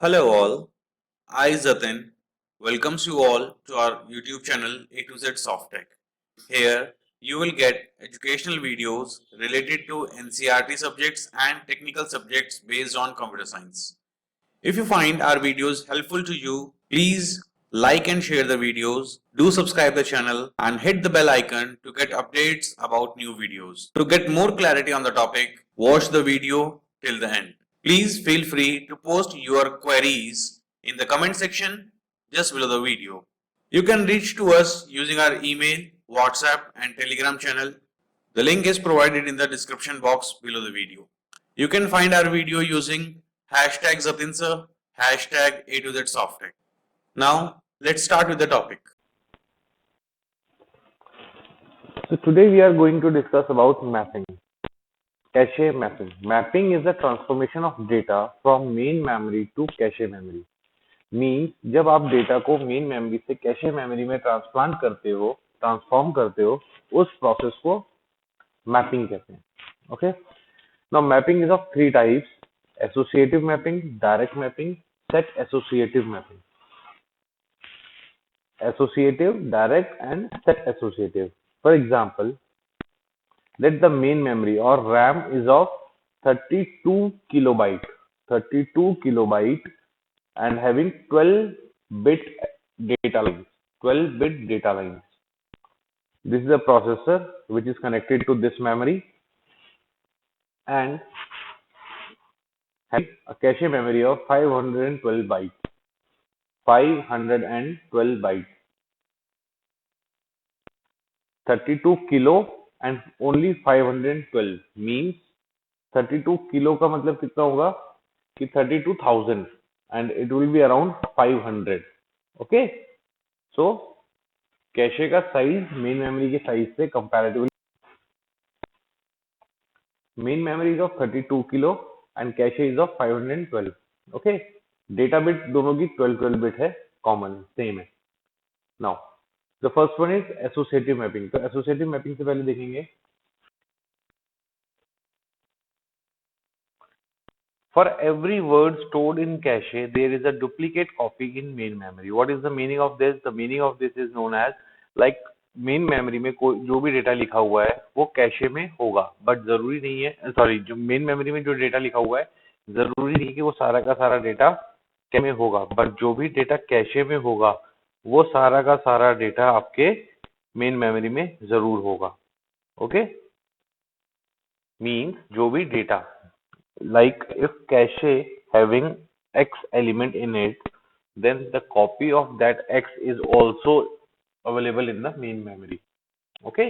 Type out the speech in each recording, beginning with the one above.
Hello all, I Zatin welcomes you all to our YouTube channel A to Z Softtech. Here you will get educational videos related to NCERT subjects and technical subjects based on computer science. If you find our videos helpful to you, please like and share the videos, do subscribe the channel and hit the bell icon to get updates about new videos. To get more clarity on the topic, watch the video till the end. Please feel free to post your queries in the comment section just below the video. You can reach to us using our email, WhatsApp and Telegram channel. The link is provided in the description box below the video. You can find our video using hashtag Zatinsa, hashtag A to Z Softtech. Now, let's start with the topic. So today we are going to discuss about mapping. Cache mapping. Mapping is the transformation of data from main memory to cache memory. Means जब आप data को main memory से cache memory में transform करते हो, उस process को mapping कहते हैं. Okay. Now mapping is of three types: associative mapping, direct mapping, set associative mapping. Associative, direct, and set associative. For example, let the main memory or RAM is of 32 kilobyte, 32 kilobyte, and having 12-bit data lines. 12-bit data lines. This is a processor which is connected to this memory and having a cache memory of 512 bytes. 512 bytes. 32 kilo and only 512 means 32 kilo का मतलब कितना होगा कि 32,000 and it will be around 500. Okay, so cache का size main memory के size से comparatively main memory is of 32 kilo and cache is of 512. Okay, data bit दोनों की 12 बिट है, कॉमन सेम है. Now the first one is associative mapping. तो associative mapping से पहले देखेंगे for every word stored in cache there is a duplicate copy in main memory. What is the meaning of this? The meaning of this is known as like main memory में कोई जो भी data लिखा हुआ है वो cache में होगा, बट जरूरी नहीं है, सॉरी, जो मेन मेमोरी में जो डेटा लिखा हुआ है जरूरी नहीं कि वो सारा का सारा डेटा कैशे में होगा, बट जो भी डेटा कैशे में होगा वो सारा का सारा डेटा आपके मेन मेमोरी में जरूर होगा. ओके, मीन्स जो भी data, like if cache having x element in it, then the copy of that x is also available in the main memory. Okay,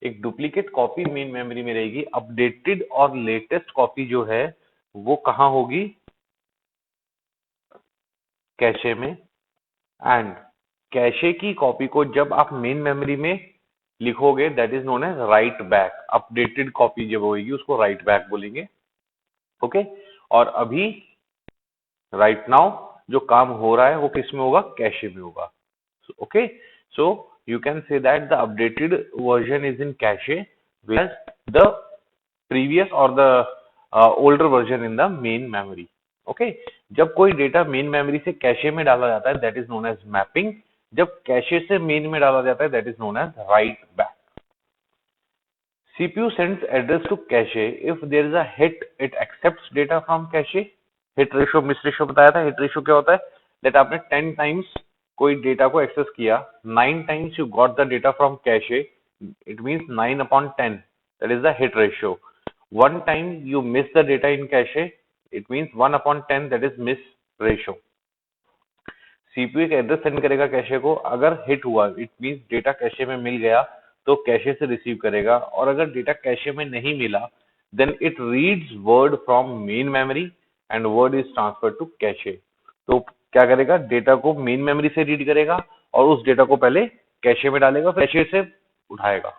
एक डुप्लीकेट कॉपी मेन मेमोरी में रहेगी. Updated और latest copy जो है वो कहाँ होगी? कैशे में. एंड कैशे की कॉपी को जब आप मेन मेमोरी में लिखोगे that is known as write back. Updated copy जब होगी उसको राइट बैक बोलेंगे. ओके, और अभी राइट नाउ जो काम हो रहा है वो किस में होगा? कैशे में होगा. Okay, so you can say that the updated version is in cache whereas the previous or the older version in the main memory. Okay, जब कोई डेटा मेन मेमोरी से कैशे में डाला जाता है that is known as mapping. जब cache से main में डाला जाता है that is known as write back. CPU sends address to cache. If there is a hit, it accepts data from cache. Hit ratio, miss ratio बताया था. Hit ratio क्या होता है? That आपने 10 times कोई डेटा को एक्सेस किया, 9 times you got the data from cache, it means 9 upon 10. That is the hit ratio. One time you miss the data in cache, it means 1 upon 10, that is miss ratio. CPU एक address send करेगा cache को. अगर hit हुआ it means data cache में मिल गया तो cache से receive करेगा, और अगर डेटा कैशे में नहीं मिला then it reads word from main memory and word is transferred to cache. तो क्या करेगा? डेटा को मेन मेमोरी से रीड करेगा और उस डेटा को पहले कैशे में डालेगा, फिर कैशे से उठाएगा.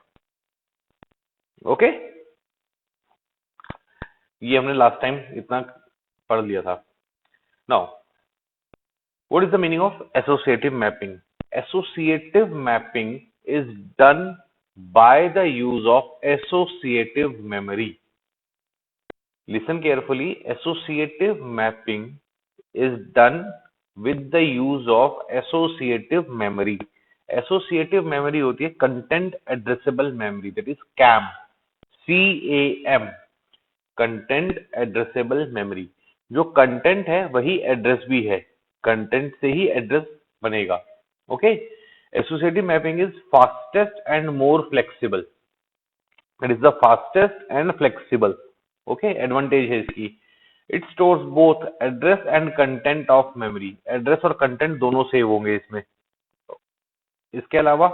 ओके, ये हमने लास्ट टाइम इतना पढ़ लिया था. Now what is the meaning of associative mapping? Associative mapping is done by the use of associative memory. Listen carefully. Associative mapping is done with the use of associative memory. Associative memory होती है content addressable memory, that is CAM. CAM, content addressable memory. जो content है वही address भी है, content से ही address बनेगा. Okay. Associative mapping is fastest and more flexible. It is the fastest and flexible. Okay, advantage है इसकी. It stores both address and content of memory. Address और कंटेंट दोनों सेव होंगे इसमें. इसके अलावा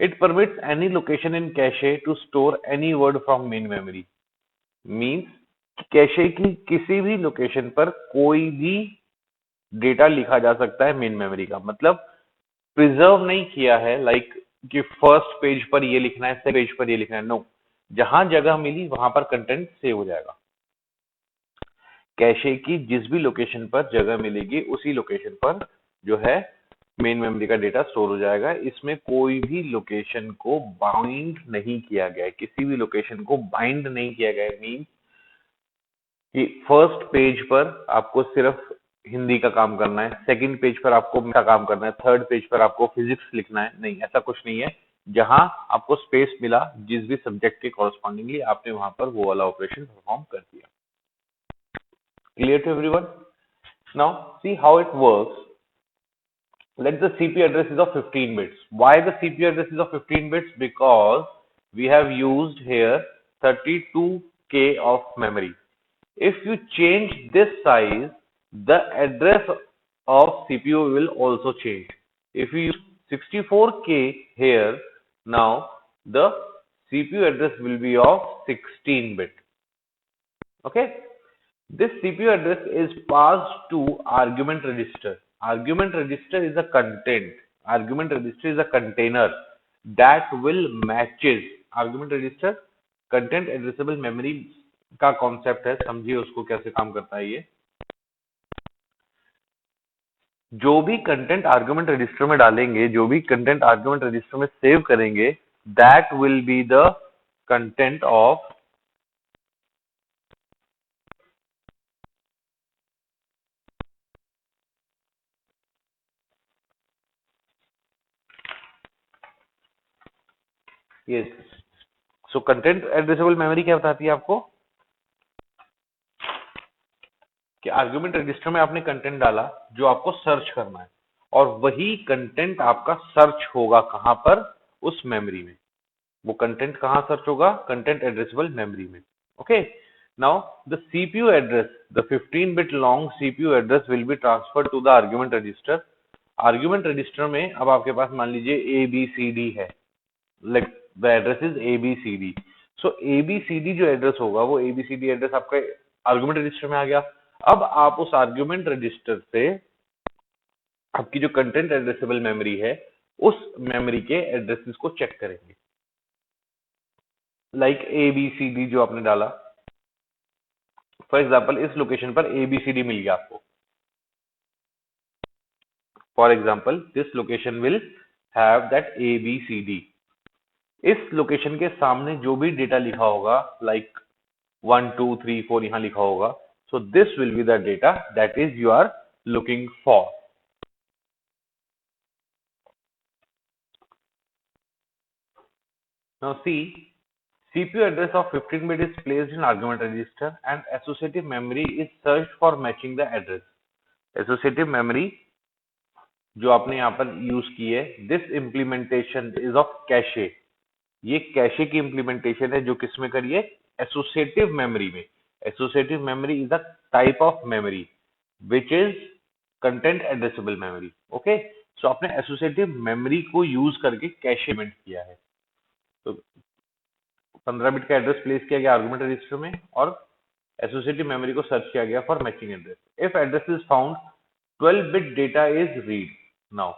it permits any location in cache to store any word from main memory. Means cache की किसी भी लोकेशन पर कोई भी डेटा लिखा जा सकता है मेन मेमोरी का. मतलब प्रिजर्व नहीं किया है लाइक कि फर्स्ट पेज पर ये लिखना है, सेकंड पेज पर ये लिखना है. नो, जहां जगह मिली वहां पर कंटेंट सेव हो जाएगा. कैशे की जिस भी लोकेशन पर जगह मिलेगी उसी लोकेशन पर जो है मेन मेमोरी का डेटा स्टोर हो जाएगा. इसमें कोई भी लोकेशन को बाइंड नहीं किया गया है, किसी भी लोकेशन को बाइंड नहीं किया गया है. मीन कि फर्स्ट पेज पर आपको सिर्फ हिंदी का काम करना है, सेकंड पेज पर आपको का काम करना है, थर्ड पेज पर आपको फिजिक्स लिखना है. नहीं, ऐसा कुछ नहीं है. जहां आपको स्पेस मिला जिस भी सब्जेक्ट के कॉरस्पॉन्डिंगली आपने वहां पर वो वाला ऑपरेशन परफॉर्म कर दिया. Clear to everyone? Now see how it works. Let the CPU address is of 15 bits. Why the CPU address is of 15 bits? Because we have used here 32K of memory. If you change this size, the address of CPU will also change. If you use 64K here, now the CPU address will be of 16 bit. Okay. This CPU address is passed to argument register. Argument register is a content. Argument register is a container that will matches. Argument register content addressable memory का concept है. समझिए उसको कैसे काम करता है. ये जो भी कंटेंट आर्गुमेंट रजिस्टर में डालेंगे, जो भी कंटेंट आर्गुमेंट रजिस्टर में सेव करेंगे, that will be the content of yes. So content addressable memory क्या बताती है आपको कि आर्गुमेंट रजिस्टर में आपने कंटेंट डाला जो आपको सर्च करना है, और वही कंटेंट आपका सर्च होगा कहां पर, उस मेमोरी में. वो कंटेंट कहां सर्च होगा, कंटेंट एड्रेसेबल मेमोरी में. Okay. Now the CPU address, the 15 bit long CPU address will be transferred to the argument register. Argument register में अब आपके पास मान लीजिए ए बी सी डी है, like the address is A B C D. So A B C D जो एड्रेस होगा वो A B C D address आपका आर्गुमेंट रजिस्टर में आ गया. अब आप उस आर्गुमेंट रजिस्टर से आपकी जो कंटेंट एड्रेसेबल मेमोरी है उस मेमोरी के एड्रेसेस को चेक करेंगे. Like A B C D जो आपने डाला, फॉर एग्जाम्पल इस लोकेशन पर ए बी सी डी मिल गया आपको. For example this location will have that A B C D. इस लोकेशन के सामने जो भी डेटा लिखा होगा लाइक 1 2 3 4 यहां लिखा होगा. So this will be the data that is you are looking for. Now see, CPU address of 15 bit is placed in argument register and associative memory is searched for matching the address. Associative memory जो आपने यहाँ पर use की है, this implementation is of cache. ये cache की implementation है जो किसमें करी है, एसोसिएटिव मेमोरी में. Associative memory is a type of memory which is content addressable memory. Okay. So आपने एसोसिएटिव मेमोरी को यूज करके कैशे इम्प्लीमेंट किया है. तो 15 बिट का एड्रेस प्लेस किया गया आर्गुमेंट रजिस्टर में और एसोसिएटिव मेमोरी को सर्च किया गया for matching address. If address is found 12 bit data is read. Now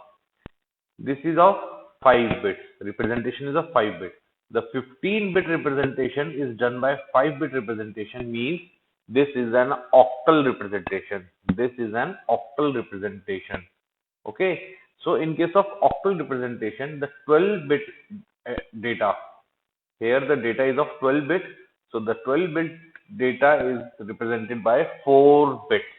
this is of 5 bits. Representation is of 5 bits. The 15 bit representation is done by 5 bit representation, means this is an octal representation. This is an octal representation. Okay. So in case of octal representation, the 12 bit data, here the data is of 12 bit. So the 12 bit data is represented by 4 bits.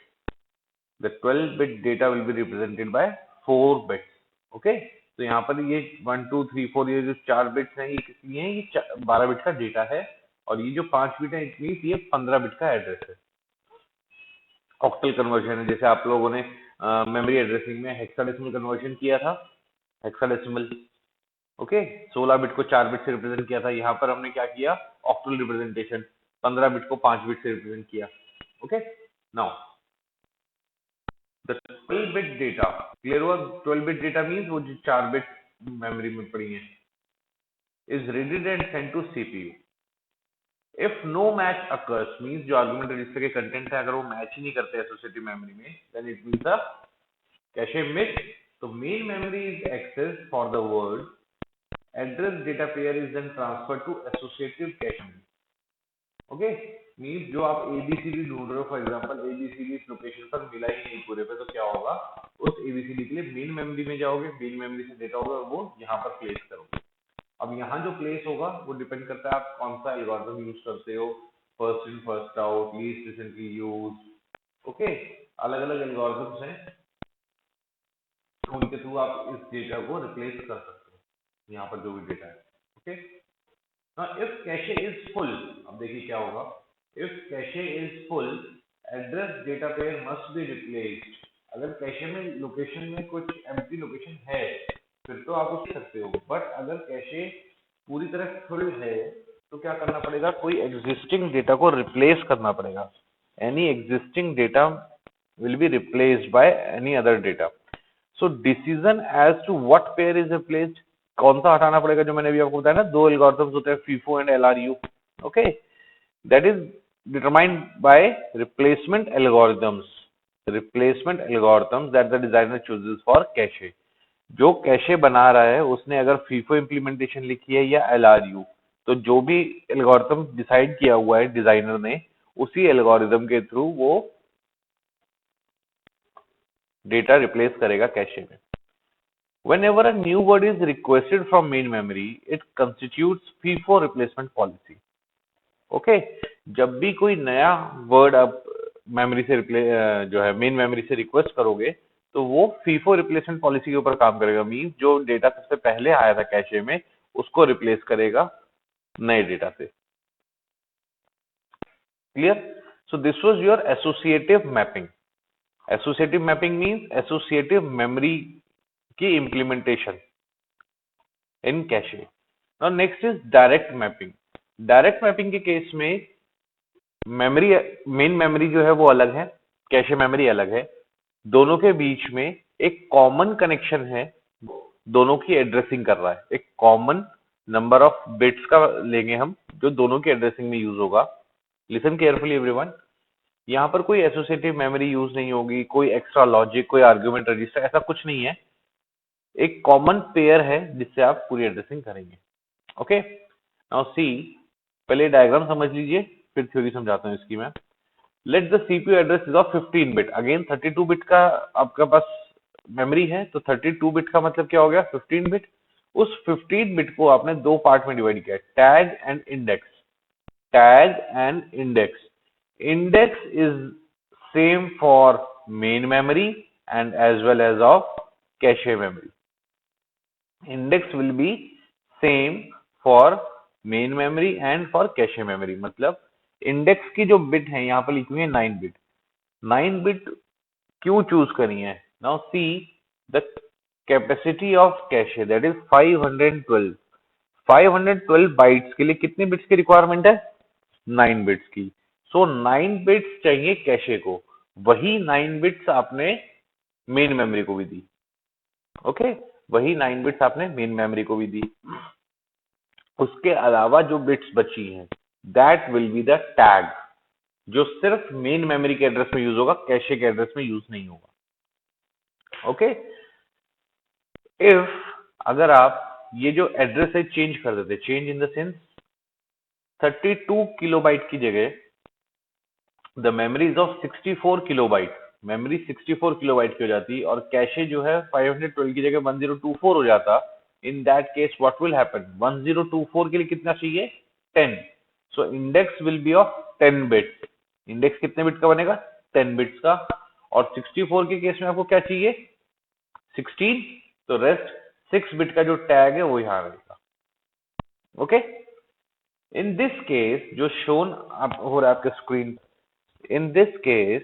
The 12 bit data will be represented by 4 bits. Okay, तो यहाँ पर ये 1 2 3 4 ये जो 4 bits हैं ये किस लिए हैं? ये 12 बिट का डेटा है, और ये जो 5 बिट है इट मीन्स ये 15 बिट का एड्रेस है। ऑक्टल कन्वर्जन है, जैसे आप लोगों ने मेमोरी एड्रेसिंग में हेक्साडेसिमल कन्वर्जन किया था, हेक्साडेसिमल। ओके, 16 बिट को 4 बिट से रिप्रेजेंट किया था, यहाँ पर हमने क्या किया? ऑक्टल रिप्रेजेंटेशन, 15 बिट को 5 बिट से रिप्रेजेंट किया। Okay, now the 12 bit data, clear हुआ? 12 बिट डेटा मीन्स वो जो 4 बिट मेमोरी में पड़ी है, is readed and sent to CPU. If no match occurs means जो आर्गुमेंट रजिस्टर के कंटेंट है अगर वो मैच ही नहीं करते एसोसिएटिव मेमोरी में, then it means the cache miss. तो main memory is access for the word address data pair is then transferred to associative cache memory. Okay, means जो आप एबीसीडी ढूंढ रहे हो, फॉर एग्जांपल एबीसीडी इस location पर मिला ही नहीं पूरे पे, तो क्या होगा? उस एबीसीडी के लिए मेन मेमोरी में जाओगे, मेन मेमोरी से डेटा होगा वो यहाँ पर प्लेस करोगे। अब यहाँ जो प्लेस होगा वो डिपेंड करता है आप कौन सा एल्गोरिथम यूज करते हो, first in first out, least recently use. Okay, अलग अलग एल्गोरिथम्स हैं, तो उनके थ्रू आप इस डेटा को रिप्लेस कर सकते हो, यहाँ पर जो भी डेटा है। Okay, if cache is full, अब देखिए क्या होगा? If cache is full address data pair must be replaced. अगर कैशे में लोकेशन में कुछ एम्प्टी लोकेशन है फिर तो आप उसे सकते हो, बट अगर कैशे पूरी तरह फुल है तो क्या करना पड़ेगा? कोई एग्जिस्टिंग डेटा को रिप्लेस करना पड़ेगा। Any existing data will be replaced by any other data. So decision as to what pair is replaced, कौन सा हटाना पड़ेगा, जो मैंने अभी आपको बताया ना, दो एल्गोरिथम्स होते हैं, FIFO and LRU। Okay, that is determined by replacement algorithms, replacement algorithms that the designer chooses for cache. जो कैशे बना रहा है उसने अगर FIFO इम्प्लीमेंटेशन लिखी है या LRU, तो जो भी एल्गोरिथम डिसाइड किया हुआ है डिजाइनर ने, उसी एल्गोरिथम के थ्रू वो डेटा रिप्लेस करेगा कैशे में। Whenever a new word is requested from main memory, it constitutes FIFO replacement policy. Okay, जब भी कोई नया वर्ड आप मेमोरी से जो है मेन मेमोरी से रिक्वेस्ट करोगे तो वो FIFO रिप्लेसमेंट पॉलिसी के ऊपर काम करेगा। मीन जो डेटा सबसे पहले आया था कैशे में उसको रिप्लेस करेगा नए डेटा से। Clear? So this was your associative mapping. Associative mapping means associative memory की implementation in cache. Now next is direct mapping. Direct mapping के केस में मेमोरी, मेन मेमोरी जो है वो अलग है, कैशे मेमोरी अलग है, दोनों के बीच में एक कॉमन कनेक्शन है, दोनों की एड्रेसिंग कर रहा है। एक कॉमन नंबर ऑफ बिट्स का लेंगे हम जो दोनों की एड्रेसिंग में यूज होगा। लिसन केयरफुली एवरीवन, यहाँ पर कोई एसोसिएटिव मेमोरी यूज नहीं होगी, कोई एक्स्ट्रा लॉजिक, कोई आर्ग्यूमेंट रजिस्टर, ऐसा कुछ नहीं है। एक कॉमन पेयर है जिससे आप पूरी एड्रेसिंग करेंगे। ओके, नाउ सी, पहले डायग्राम समझ लीजिए फिर थ्योरी समझाता हूँ इसकी मैं। Let the CPU address is of 15 bit. Again 32 bit का आपका पास मेमोरी है, तो 32 बिट का मतलब क्या हो गया? 15 बिट। उस 15 बिट को आपने दो पार्ट में डिवाइड किया, tag and index. Tag and index. Index is same for main memory and as well as of cache memory. Index will be same for main memory and for cache memory. मतलब index की जो bit है यहाँ पर लिखी हुई है 9 bit. 9 bit क्यों चूज करी है? Now see, the capacity of cache that is 512। 512 bytes के लिए कितने बिट्स की रिक्वायरमेंट है? 9 बिट्स की। सो 9 बिट्स चाहिए कैशे को, वही 9 बिट्स आपने मेन मेमोरी को भी दी। ओके, वही 9 बिट्स आपने मेन मेमोरी को भी दी। उसके अलावा जो बिट्स बची हैं that will be the tag, जो सिर्फ मेन मेमोरी के एड्रेस में यूज होगा, कैशे के एड्रेस में यूज नहीं होगा। ओके, इफ अगर आप ये जो एड्रेस है चेंज कर देते, change in the sense 32 kilobyte की जगह the memory is of 64 kilobyte, memory 64 kilobyte की हो जाती और कैशे जो है 512 की जगह 1024 हो जाता। In that case what will happen? 1024 के लिए कितना चाहिए? 10। So index will B of 10 bits. Index कितने बिट का बनेगा? 10 बिट्स का। और 64 के केस में आपको क्या चाहिए, 16, तो रेस्ट 6 बिट का जो टैग है वो यहाँ रहेगा। ओके, इन दिस केस जो शोन आप हो रहा है आपके screen, in this case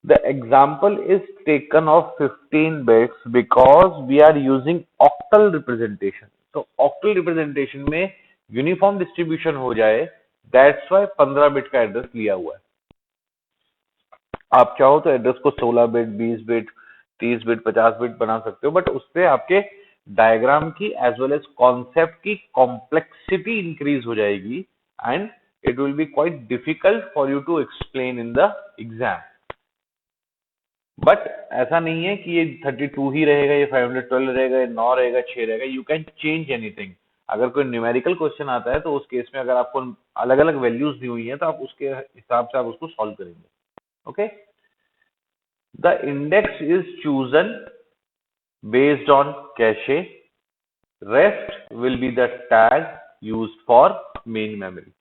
the example is taken of 15 bits because we are using octal representation. तो octal representation में यूनिफॉर्म डिस्ट्रीब्यूशन हो जाए, दैट्स वाई 15 बिट का एड्रेस लिया हुआ है। आप चाहो तो एड्रेस को 16 बिट, 20 बिट, 30 बिट, 50 बिट बना सकते हो, बट उससे आपके डायग्राम की एज वेल एज कॉन्सेप्ट की कॉम्प्लेक्सिटी इंक्रीज हो जाएगी and it will be quite difficult for you to explain in the exam. But ऐसा नहीं है कि ये 32 ही रहेगा, ये 512 रहेगा, ये 9 रहेगा, 6 रहेगा, यू कैन चेंज एनीथिंग। अगर कोई न्यूमेरिकल क्वेश्चन आता है तो उस केस में अगर आपको अलग अलग वैल्यूज दी हुई हैं तो आप उसके हिसाब से आप उसको सॉल्व करेंगे। Okay, the index is chosen based on cache, rest will be the tag used for main memory.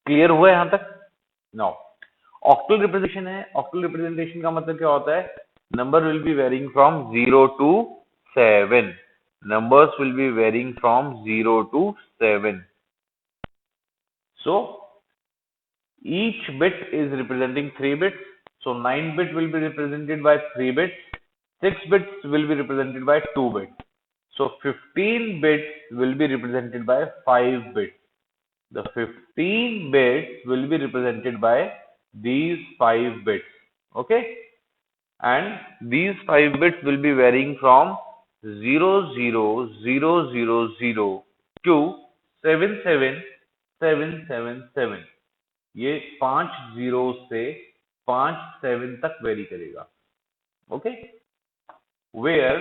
Clear हुआ यहां तक? नाउ ऑक्टल रिप्रेजेंटेशन है, ऑक्टल रिप्रेजेंटेशन का मतलब क्या होता है, number will be varying from 0 to 7, numbers will be varying from 0 to 7, so each bit is representing 3 bits, so 9 bit will be represented by 3 bits, 6 bits will be represented by 2 bits, so 15 bits will be represented by 5 bits. The 15 bits will be represented by these 5 bits. Okay, and these 5 bits will be varying from 00000 to 77777। ये 5 zero से 5 7 तक very करेगा। Okay, where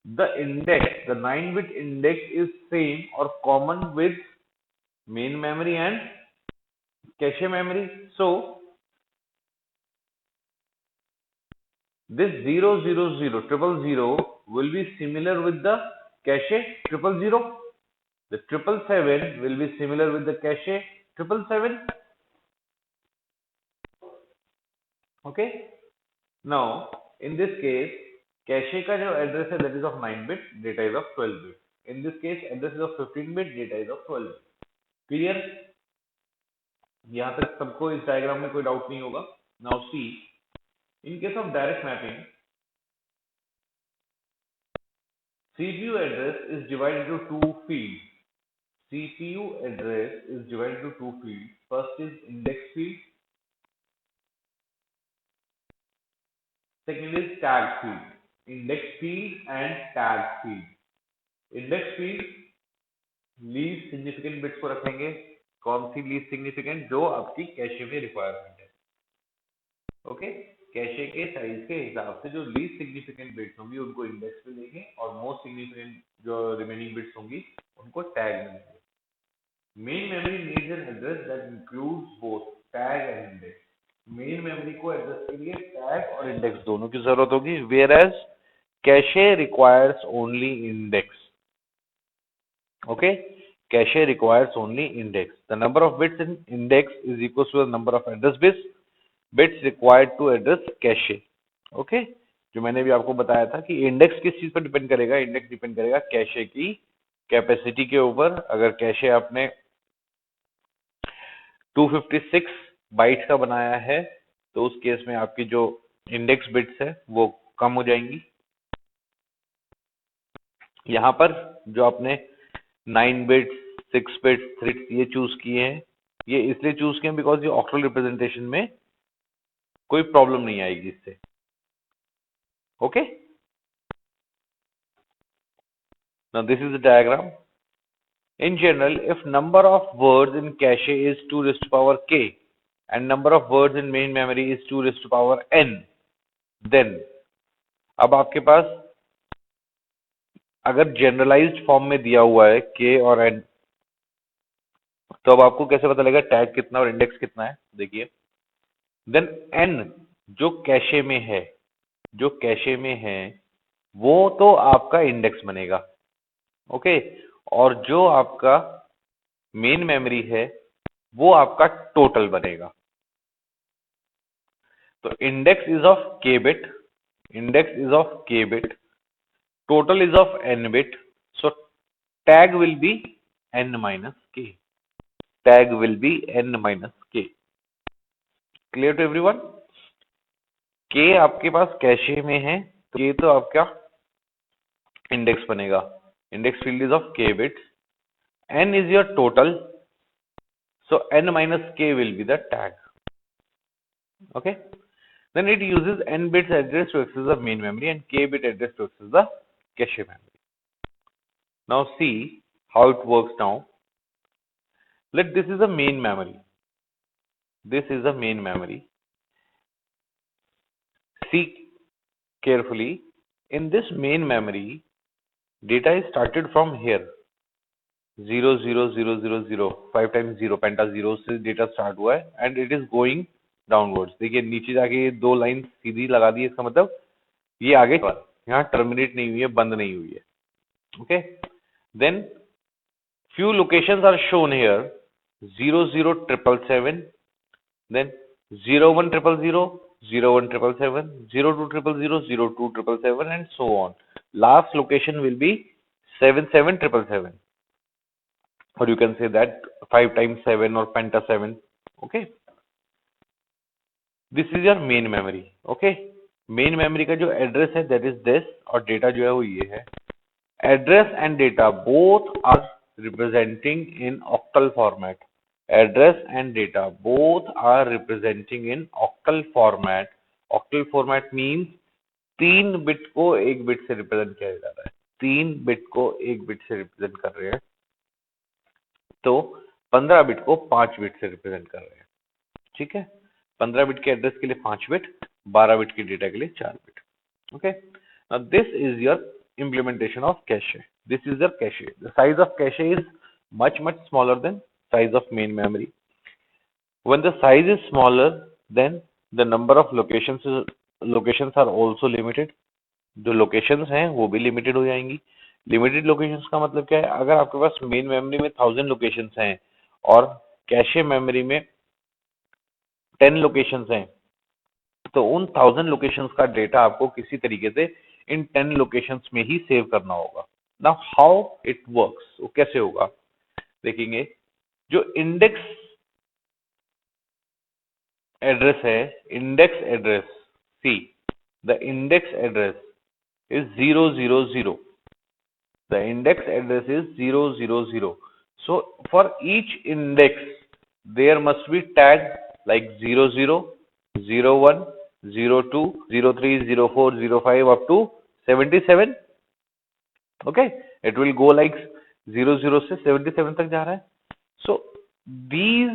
the index, the 9-bit index is same or common with main memory and cache memory. So this 0000000 will be similar with the cache 000. The 777 will be similar with the cache 777. Okay, now in this case cache का जो address है that is of 9 bit, data is of 12 bit. In this case address is of 15 bit, data is of 12 bit. Clear? यहाँ तक सबको इस diagram में कोई doubt नहीं होगा। Now see, in case of direct mapping, CPU address is divided into two fields. CPU address is divided into two fields. First is index field, second is tag field. Index field and tag field. Index field least significant bits को रखेंगे। कौन सी least significant? जो आपकी cache में requirement है। Okay, cache के size के हिसाब से जो लीस्ट सिग्निफिकेंट बिट्स होंगी उनको इंडेक्स पे लेंगे और मोस्ट सिग्निफिकेंट जो रिमेनिंग बिट्स होंगी उनको टैग में लेंगे। Main memory needs an address that includes both tag and index. Main memory को एड्रेस के लिए टैग और इंडेक्स दोनों की जरूरत होगी, whereas cache requires only index. Okay, cache requires only index. The number of bits in index is equal to the number of address bits required to address cache. Okay, जो मैंने भी आपको बताया था कि इंडेक्स किस चीज पर डिपेंड करेगा, इंडेक्स डिपेंड करेगा कैशे की कैपेसिटी के ऊपर। अगर कैशे आपने 256 बाइट का बनाया है तो उस केस में आपकी जो इंडेक्स बिट्स है वो कम हो जाएंगी। यहाँ पर जो आपने 9 बिट्स, 6 बिट्स, 3 ये चूज किए हैं, ये इसलिए चूज किए बिकॉज ये ऑक्टल रिप्रेजेंटेशन में कोई प्रॉब्लम नहीं आएगी इससे। Okay, now this is the diagram. In general, if number of words in cache is 2 raised to power k and number of words in main memory is 2 raised to power n, then अब आपके पास अगर generalised form में दिया हुआ है k और n, तो अब आपको कैसे पता लगेगा टैग कितना और इंडेक्स कितना है? देखिए, देन n जो कैशे में है, जो कैशे में है वो तो आपका इंडेक्स बनेगा। ओके, और जो आपका मेन मेमोरी है वो आपका टोटल बनेगा। तो index is of k bit, index is of k bit, total is of n bit, so tag will be n minus k, tag will be n minus k. Clear to everyone? k आपके पास cache में है, तो k तो आपका index बनेगा, index field is of k bits, n is your total, so n minus k will be the tag. Okay, then it uses n bits address to access the main memory and k bit address to access the cache memory. Now see how it works now. Let this is the main memory, this is the main memory. See carefully, in this main memory data is started from here 0 0 0 0 0, 5 times 0 पेंटा 0 से data start हुआ है and it is going downwards. देखिए नीचे जाके ये दो line सीधी लगा दी है, इसका मतलब ये आगे यहाँ टर्मिनेट नहीं हुई है, बंद नहीं हुई है. Okay, then few locations are shown here 0 0 777, then 0 1 000, 0 1 777, 0 2 000, 0 2 777 and so on. Last location will be 7 7 777, or you can say that 5 times 7 or penta 7. Okay, this is your main memory. Okay, main memory का जो address है that is this, और data जो है वो ये है. Address and data both are representing in octal format. Address and data both are representing in octal format. Octal format means 3 bit को 1 बिट से रिप्रेजेंट किया जा रहा है, 3 बिट को 1 बिट से रिप्रेजेंट कर रहे हैं, तो 15 बिट को 5 बिट से रिप्रेजेंट कर रहे हैं. ठीक है, 15 बिट के एड्रेस के लिए 5 बिट, 12 बिट के डेटा के लिए 4 bit. Okay, now this is your implementation of cache. This is your cache. The size of cache is much smaller than size of main memory. When the size is smaller, then the number of locations are also limited. जो locations हैं वो भी limited हो जाएंगी. Limited locations का मतलब क्या है? अगर आपके पास main memory में 1000 locations हैं और cache memory में 10 locations हैं, तो उन 1000 लोकेशंस का डेटा आपको किसी तरीके से इन 10 लोकेशंस में ही सेव करना होगा. नाउ हाउ इट वर्क्स, वो कैसे होगा देखेंगे. जो इंडेक्स एड्रेस है, index address, see the index address is 000, the index address is 000. So for each index there must be tag like 00, 01, 02, 03, 04, 05 up to 77. Okay, it will go like 00 से 77 तक जा रहा है. So these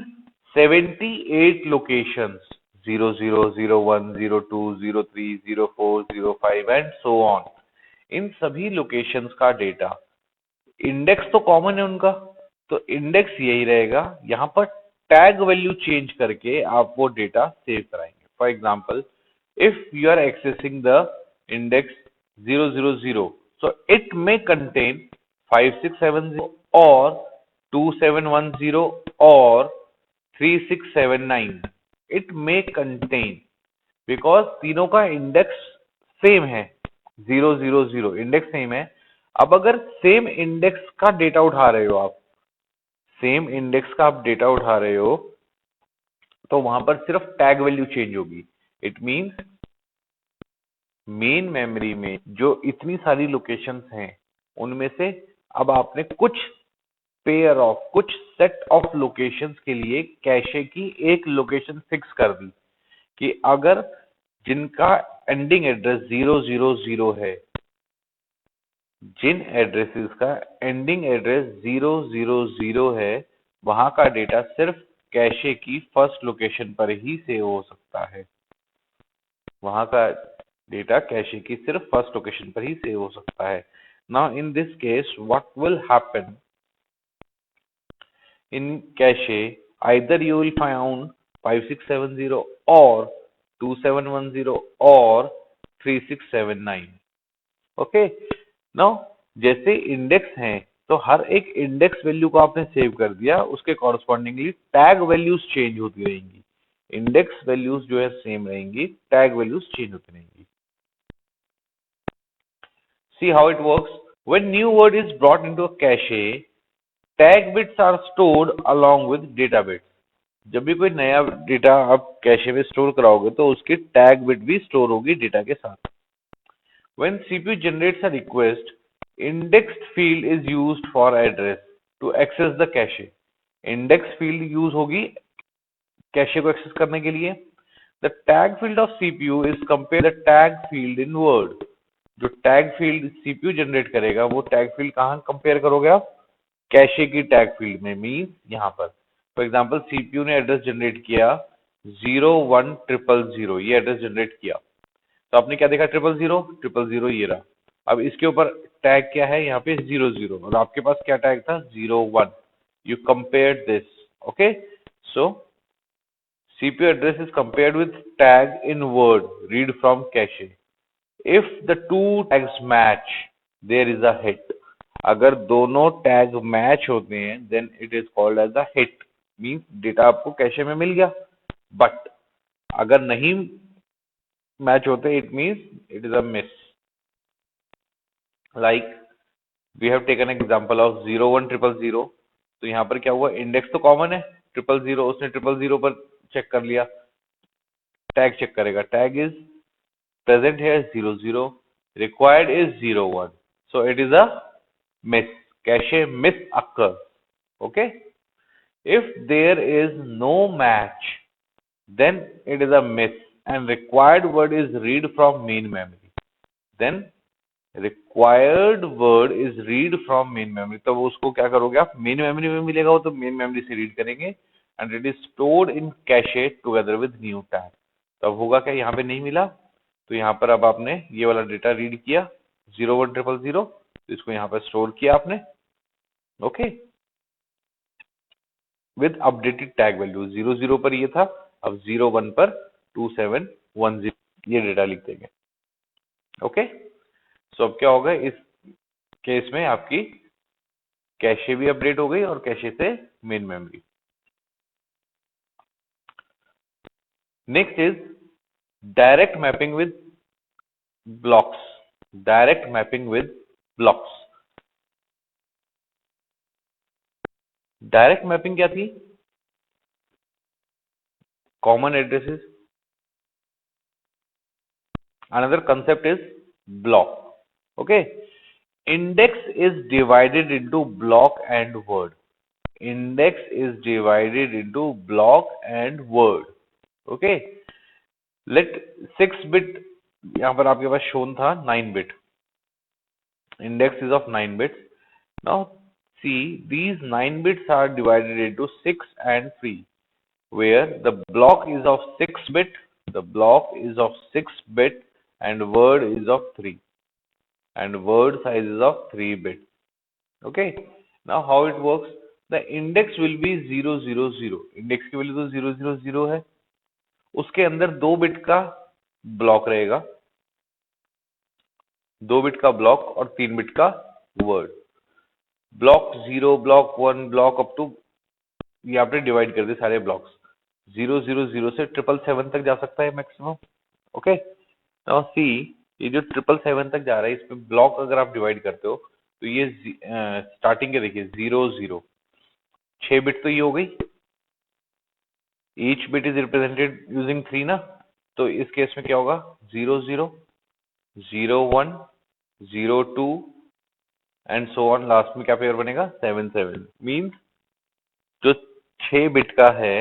78 locations 00, 01, 02, 03, 04, 05 and so on, इन सभी locations का data, index तो common है उनका, तो इंडेक्स यही रहेगा. यहाँ पर टैग वैल्यू चेंज करके आप वो डेटा सेव कराएंगे. For example, if you are accessing the index 000, so it may contain 5670 or 2710 or 3679. It may contain, because तीनों का इंडेक्स सेम है, 000 इंडेक्स सेम है. अब अगर सेम इंडेक्स का डेटा उठा रहे हो आप, सेम इंडेक्स का आप डेटा उठा रहे हो, तो वहां पर सिर्फ टैग वैल्यू चेंज होगी. इट मींस मेन मेमोरी में जो इतनी सारी लोकेशंस हैं, उनमें से अब आपने कुछ कुछ सेट ऑफ लोकेशंस के लिए कैशे की एक लोकेशन फिक्स कर दी कि अगर जिनका एंडिंग एड्रेस 000 है, जिन एड्रेसेस का एंडिंग एड्रेस 000 है, वहां का डेटा सिर्फ कैशे की फर्स्ट लोकेशन पर ही सेव हो सकता है. वहां का डेटा कैशे की सिर्फ फर्स्ट लोकेशन पर ही सेव हो सकता है. Now in this case what will happen in cache, either you will found 5670 और 2710 और 3679. ओके, नाउ जैसे इंडेक्स हैं, तो हर एक इंडेक्स वैल्यू को आपने सेव कर दिया, उसके कॉरस्पॉन्डिंगली टैग वैल्यूज चेंज होती रहेंगी. इंडेक्स वैल्यूज जो है सेम रहेंगी, टैग वैल्यूज चेंज होती रहेंगी। See how it works. When new word is brought into a cache, tag bits are stored along with data bits. जब भी कोई नया डेटा आप कैशे में स्टोर कराओगे तो उसकी टैग बिट भी स्टोर होगी डेटा के साथ। When CPU generates a request, indexed field is used for address to access the cache. Index field use होगी कैशे को एक्सेस करने के लिए। The tag field of CPU is compared to the tag field in Word. जो tag field CPU generate करेगा वो tag field कहाँ compare करोगे आप? कैशे की टैग फील्ड में, मीन यहाँ पर। फॉर एग्जांपल सीपीयू ने एड्रेस जनरेट किया 01000, ये एड्रेस जनरेट किया तो आपने क्या देखा? 000 ये रहा। अब इसके ऊपर टैग क्या है? यहाँ पे 00 और आपके पास क्या टैग था? 01। You compare this, okay. So CPU address is compared with tag in word read from cache. If the two tags match, there is a hit. अगर दोनों टैग मैच होते हैं then it is called as a hit. Means data आपको cache में मिल गया। But अगर नहीं match होते it means it is a miss. Like we have taken example of 01000. तो यहाँ पर क्या हुआ? इंडेक्स तो कॉमन है 000, उसने 000 पर चेक कर लिया, टैग चेक करेगा, tag is present here is 00, required is 01, so it is a miss, cache miss occurs, okay. If there is no match then it is a miss and required word is read from main memory, then required word is read from main memory, तो उसको क्या करोगे आप? Main memory में मिलेगा वो तो main memory से रीड करेंगे and it is stored in cache together with new tag. तो अब होगा क्या? यहाँ पे नहीं मिला तो यहाँ पर अब आपने ये वाला डेटा रीड किया 01000, तो इसको यहाँ पर स्टोर किया आपने, okay, with updated tag value. 00 पर ये था, अब 01 पर 2710 ये डेटा लिख देंगे, ओके। सो अब क्या होगा? इस केस में आपकी कैशे भी अपडेट हो गई और कैशे से main memory. Next is direct mapping with blocks. Direct mapping with blocks. Direct mapping क्या थी? Common addresses. Another concept is block, okay. Index is divided into block and word. Index is divided into block and word, okay. Let 6 bit यहां पर आपके पास shown था 9 bit. Index is of 9 bits. Now see, these 9 bits are divided into 6 and 3, where the block is of 6 bit, the block is of 6 bit, and word is of 3, and word size is of 3 bit. Okay. Now how it works? The index will be 000. Index की value तो 000 है, उसके अंदर 2 bit का block रहेगा, 2 bit का block और 3 bit का word. Block 0, block 1, block up to ये आपने डिवाइड कर दिए सारे ब्लॉक्स। 000 से 777 तक जा सकता है मैक्सिमम, ओके। नाउ सी, ये जो 777 तक जा रहा है इसमें ब्लॉक अगर आप डिवाइड करते हो तो ये स्टार्टिंग के देखिए 00, 6 बिट तो ये हो गई। Each bit is represented using 3 ना, तो इस केस में क्या होगा? 00, 01, 02 एंड सो ऑन। लास्ट में क्या पेयर बनेगा? 77। मींस जो 6 बिट का है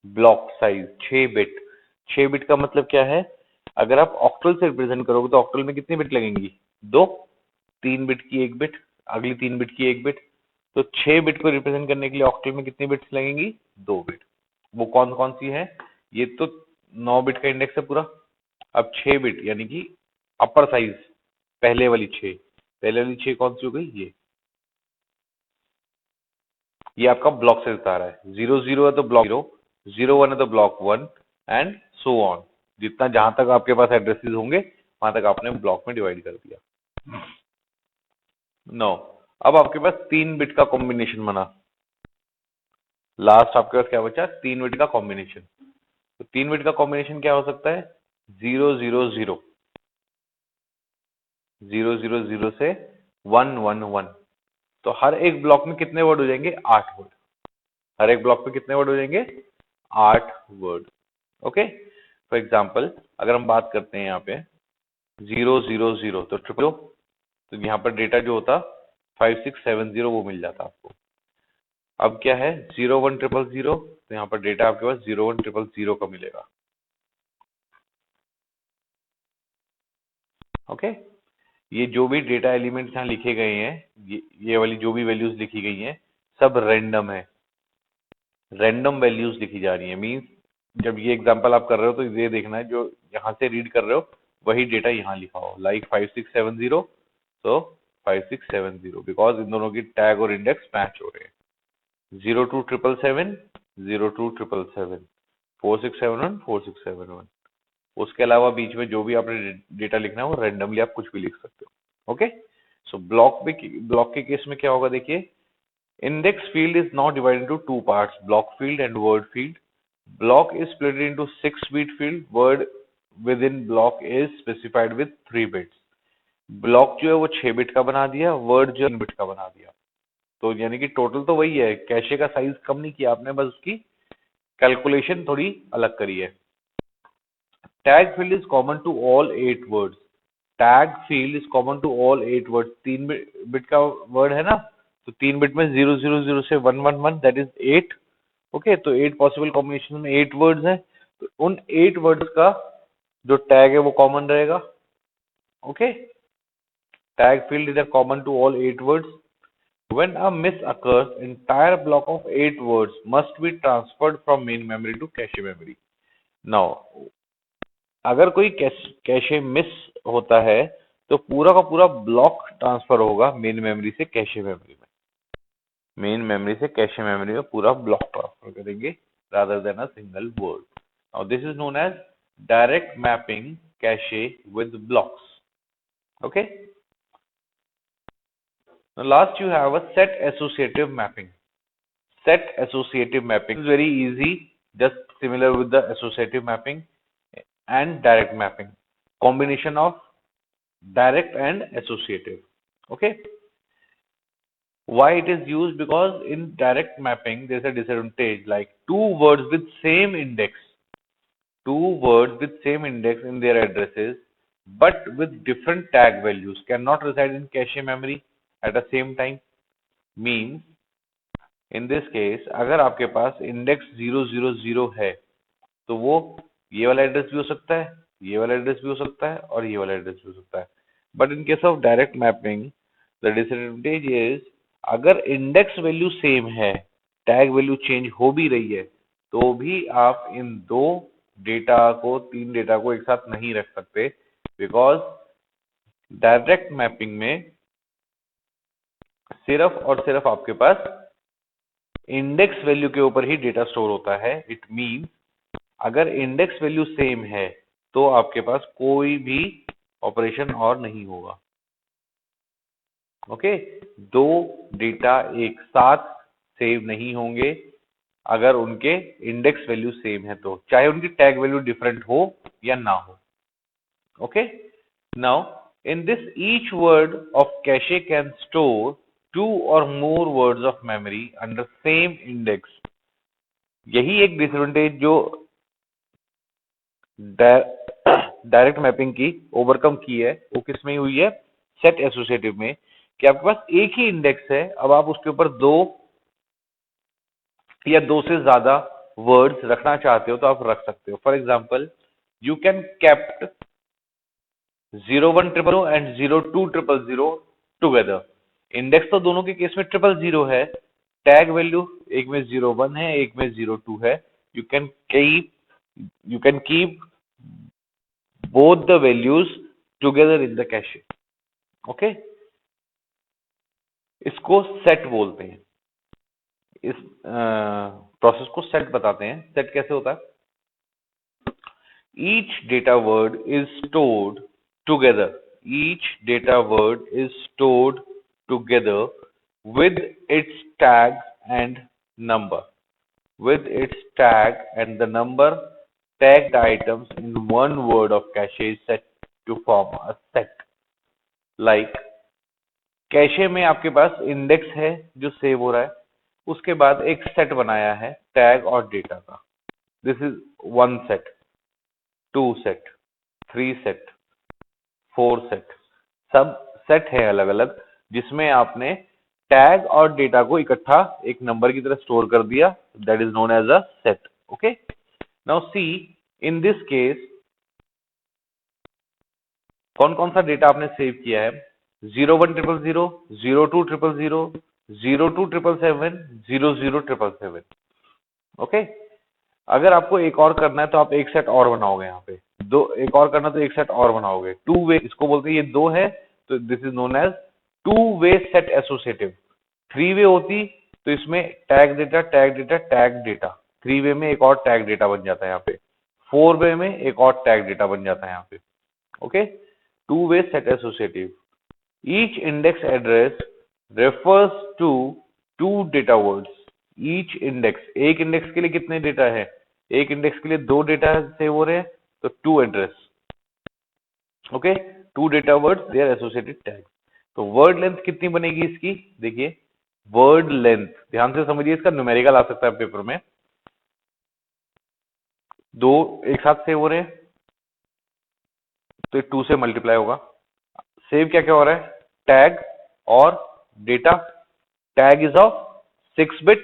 ब्लॉक साइज 6 बिट, 6 बिट का मतलब क्या है? अगर आप ऑक्टल से रिप्रेजेंट करोगे तो ऑक्टल में कितनी बिट लगेंगी? 2, 3 बिट की 1 बिट, अगली 3 बिट की 1 बिट। तो 6 बिट को रिप्रेजेंट करने के लिए ऑक्टल में कितनी बिट्स लगेंगी? 2 बिट। वो कौन कौन सी है? ये तो 9 बिट का इंडेक्स है पूरा। अब 6 बिट यानी कि अपर साइज, पहले वाली 6, पहले वाली 6 कौन सी हो गई? ये आपका ब्लॉक से बता रहा है। 00 है तो ब्लॉक 0, 01 है तो ब्लॉक 1 एंड सो ऑन। जितना जहां तक आपके पास एड्रेसेस होंगे वहां तक आपने ब्लॉक में डिवाइड कर दिया। नो, अब आपके पास 3 बिट का कॉम्बिनेशन बना। लास्ट आपके पास क्या बचा? 3 बिट का कॉम्बिनेशन। तो 3 बिट का कॉम्बिनेशन क्या हो सकता है? 000, 000 से 111। तो हर एक ब्लॉक में कितने वर्ड हो जाएंगे? 8 वर्ड। हर एक ब्लॉक में कितने वर्ड हो जाएंगे? 8 वर्ड। ओके, फॉर एग्जाम्पल अगर हम बात करते हैं यहाँ पे 000 तो ट्रिपल, तो यहाँ पर डेटा जो होता 5670 वो मिल जाता आपको। अब क्या है 01000, तो यहाँ पर डेटा आपके पास 01000 का मिलेगा। ओके, ये जो भी डेटा एलिमेंट्स यहाँ लिखे गए हैं, ये वाली जो भी वैल्यूज लिखी गई हैं, सब रैंडम है, रैंडम वैल्यूज लिखी जा रही है। मींस जब ये एग्जांपल आप कर रहे हो तो ये देखना है जो यहाँ से रीड कर रहे हो वही डेटा यहाँ लिखा हो, लाइक 5670, तो 5670 बिकॉज इन दोनों की टैग और इंडेक्स मैच हो रहे हैं। 02777, 02777, 4671, 4671। उसके अलावा बीच में जो भी आपने डेटा लिखना है वो रैंडमली आप कुछ भी लिख सकते हो। ओके, सो ब्लॉक के केस में क्या होगा देखिए, index field is now divided into two parts, block field and word field. Block is split into 6-bit field, word within block is specified with 3 bits. Block जो है वो 6 bit का बना दिया, वर्ड जो 3 बिट का बना दिया। तो यानी कि टोटल तो वही है, कैशे का साइज कम नहीं किया आपने, बस उसकी कैलकुलेशन थोड़ी अलग करी है। Tag field is common to all 8 words. Tag field is common to all 8 words. 3 bit का वर्ड है ना, तो 3 बिट में 000 से 111, दैट इज 8। ओके, तो 8 पॉसिबल कॉम्बिनेशन में 8 वर्ड्स हैं, तो उन 8 वर्ड्स का जो टैग है वो कॉमन रहेगा। Okay, tag field is common to all 8 words. When a miss occurs, entire block of 8 words must be transferred from main memory to cache memory. Now, अगर कोई कैशे मिस होता है तो पूरा का पूरा ब्लॉक ट्रांसफर होगा मेन मेमोरी से कैशे मेमोरी में। मेन मेमोरी से कैशे मेमोरी में पूरा ब्लॉक ट्रांसफर करेंगे rather than a single word. Now this is known as direct mapping cache with blocks. Okay. Now last you have a set associative mapping. Set associative mapping is very easy, just similar with the associative mapping and direct mapping. Combination of direct and associative. Okay, why it is used? Because in direct mapping there's a disadvantage, like two words with same index, in their addresses but with different tag values cannot reside in cache memory at the same time. Means in this case अगर आपके पास index 000 है तो वो ये वाला address भी हो सकता है, ये वाला एड्रेस भी हो सकता है और ये वाला एड्रेस भी हो सकता है। But in case of direct mapping the disadvantage is, अगर इंडेक्स वैल्यू सेम है, टैग वैल्यू चेंज हो भी रही है, तो भी आप इन तीन डेटा को एक साथ नहीं रख सकते, बिकॉज डायरेक्ट मैपिंग में सिर्फ और सिर्फ आपके पास इंडेक्स वैल्यू के ऊपर ही डेटा स्टोर होता है। इट मीन्स अगर इंडेक्स वैल्यू सेम है तो आपके पास कोई भी ऑपरेशन और नहीं होगा। ओके, दो डेटा एक साथ सेव नहीं होंगे अगर उनके इंडेक्स वैल्यू सेम है, तो चाहे उनकी टैग वैल्यू डिफरेंट हो या ना हो। Okay, now in this each word of cache can store 2 or more words of memory under same index. यही एक डिसएडवांटेज जो डायरेक्ट मैपिंग की ओवरकम की है वो किसमें हुई है? सेट एसोसिएटिव में, कि आपके पास एक ही इंडेक्स है, अब आप उसके ऊपर दो या दो से ज्यादा वर्ड्स रखना चाहते हो तो आप रख सकते हो। For example you can kept 01000 and 02000 together. Index तो दोनों के केस में 000 है, टैग वैल्यू एक में 01 है एक में 02 है। You can keep both the values together in the cache. Okay, इसको सेट बोलते हैं, इस प्रोसेस को सेट बताते हैं। सेट कैसे होता है? each data word is stored together, each data word is stored together with its tag and number, with its tag and the number tagged items in one word of cache is set to form a set. Like cache में आपके पास index है जो save हो रहा है, उसके बाद एक सेट बनाया है टैग और डेटा का. This is 1 set, 2 set, 3 set, 4 set, सब सेट है अलग अलग, जिसमें आपने टैग और डेटा को इकट्ठा एक नंबर की तरह स्टोर कर दिया. That is known as a set. Okay, now see in this case कौन कौन सा डेटा आपने सेव किया है. 0100, 0200, 0277, 00777. ओके, अगर आपको एक और करना है तो आप एक सेट और बनाओगे. यहाँ पे दो एक और करना तो एक सेट और बनाओगे. टू वे इसको बोलते हैं. ये दो है तो this is known as two way set associative. Three way होती तो इसमें tag data, tag data, tag data, three way में एक और टैग डेटा बन जाता है यहाँ पे. फोर वे में एक और टैग डेटा बन जाता है यहाँ पे. Okay, two way set associative. Each index address refers to two data words. Each index, एक इंडेक्स के लिए कितने डेटा है. एक इंडेक्स के लिए दो डेटा सेव हो रहे हैं तो two address. Okay, two data words they are associated tag. तो वर्ड लेंथ कितनी बनेगी इसकी. देखिए वर्ड लेंथ ध्यान से समझिए, इसका न्यूमेरिकल आ सकता है पेपर में. दो एक साथ सेव हो रहे हैं तो टू से मल्टीप्लाई होगा. सेव क्या क्या हो रहा है. टैग और data. Tag is of 6 bit,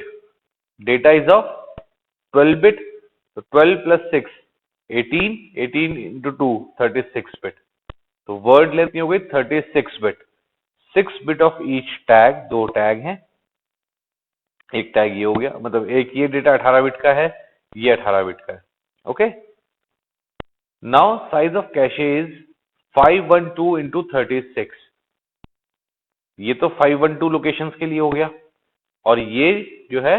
data is of 12 bit. तो 12 प्लस 6 18, 18 इंटू 2 36 बिट. तो वर्ड लेंथ हो गई 36 bit. 6 bit of each tag. दो टैग हैं, एक टैग ये हो गया, मतलब एक ये डेटा 18 बिट का है, ये 18 बिट का है. Okay, now size of cache is 512 into 36. ये तो 512 लोकेशंस के लिए हो गया और ये जो है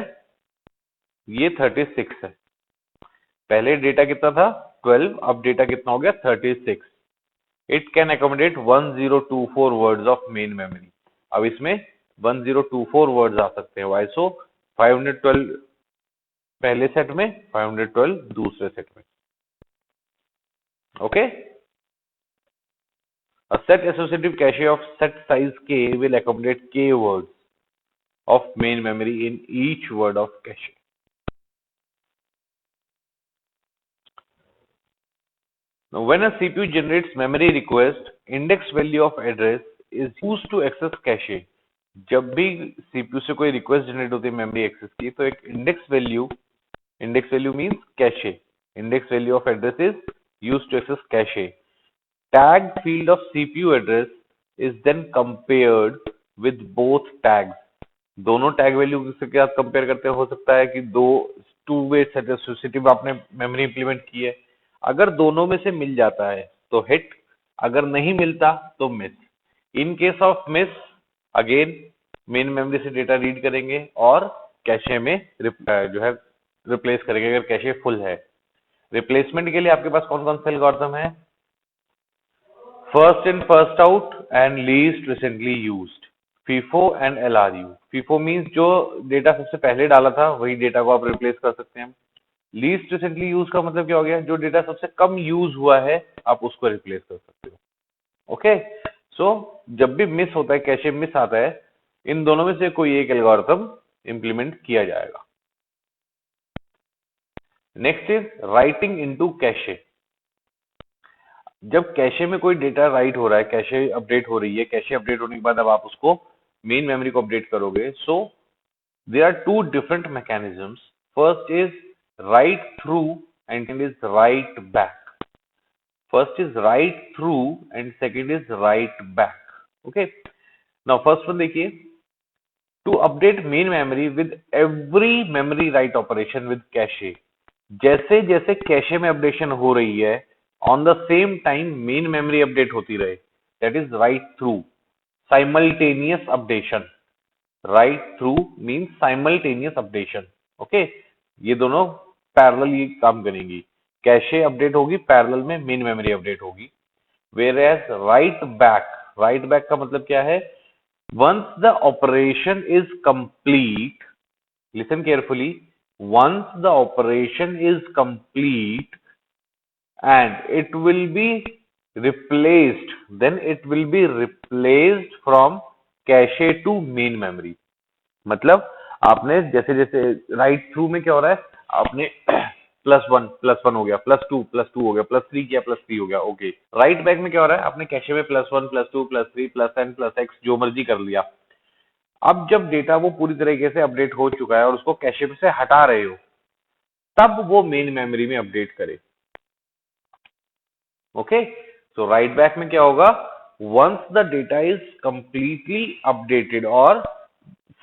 ये 36 है. पहले डेटा कितना था 12, अब डेटा कितना हो गया 36. It can accommodate 1024 words of main memory. अब इसमें 1024 वर्ड्स आ सकते हैं. वाई सो 512 पहले सेट में, 512 दूसरे सेट में. Okay, a set associative cache of set size k will accommodate k words of main memory in each word of cache. Now, when a CPU generates memory request, index value of address is used to access cache. जब भी CPU से कोई request generate होती है memory access की, तो एक index value means cache. Index value of address is used to access cache. Tag field of CPU address is then compared with both tags. दोनों टैग वैल्यू से क्या कंपेयर करते हो सकता है कि दो टू वे सेट एसोसिएटिव आपने मेमोरी इंप्लीमेंट की है. अगर दोनों में से मिल जाता है तो हिट, अगर नहीं मिलता तो miss. In case of miss again main memory से डेटा रीड करेंगे और कैशे में जो है रिप्लेस करेंगे अगर कैशे फुल है. रिप्लेसमेंट के लिए आपके पास कौन कौन से एल्गोरिथम है. First in first out and least recently used. FIFO and LRU. FIFO means जो डेटा सबसे पहले डाला था वही डेटा को आप रिप्लेस कर सकते हैं. लीस्ट रिसेंटली यूज का मतलब क्या हो गया, जो डेटा सबसे कम यूज हुआ है आप उसको रिप्लेस कर सकते हो. ओके, सो जब भी मिस होता है, कैशे मिस आता है, इन दोनों में से कोई एक एल्गोरिथम इंप्लीमेंट किया जाएगा. Next is writing into cache. जब कैशे में कोई डेटा राइट हो रहा है, कैशे अपडेट हो रही है, कैशे अपडेट होने के बाद अब आप उसको मेन मेमोरी को अपडेट करोगे. So there are two different mechanisms. First is write through and second is write back. First is write through and second is write back. Okay, now first one देखिए. To update main memory with every memory write operation with cache. जैसे जैसे cache में updation हो रही है, on the same time main memory update होती रहे. That is write through, simultaneous updation. Write through means simultaneous updation. Okay, ये दोनों पैरेलल ये काम करेंगी. कैशे अपडेट होगी, पैरेलल में मेन मेमोरी अपडेट होगी. वेयर एज राइट बैक का मतलब क्या है. Once the operation is complete, listen carefully, once the operation is complete, and it will be replaced, then it will be replaced from cache to main memory. मतलब आपने जैसे जैसे right through में क्या हो रहा है, आपने +1 हो गया, +2 हो गया, +3 किया, +3 हो गया, ओके। राइट बैक में क्या हो रहा है, आपने कैशे में +1 +2 +3 +n +x जो मर्जी कर लिया। अब जब डेटा वो पूरी तरीके से अपडेट हो चुका है और उसको कैशे से हटा रहे हो, तब वो मेन मेमोरी में अपडेट करे। ओके, सो राइट बैक में क्या होगा, once the data is completely updated और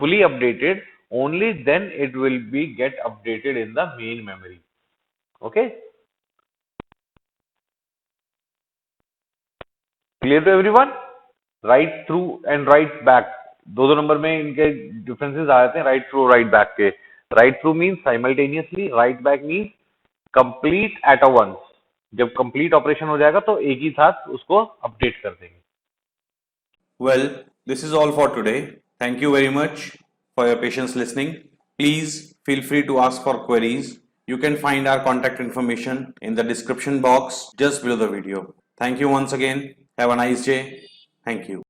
fully updated, only then it will be get updated in the main memory. Okay, clear to everyone? Right through and right back, दो number में इनके differences आ जाते हैं, राइट थ्रू राइट बैक के। Write through means simultaneously, write back means complete at a once. जब complete operation हो जाएगा तो एक ही साथ उसको अपडेट कर देंगे। Well, this is all for today. Thank you very much for your patience listening. Please feel free to ask for queries. You can find our contact information in the description box just below the video. Thank you once again. Have a nice day. Thank you.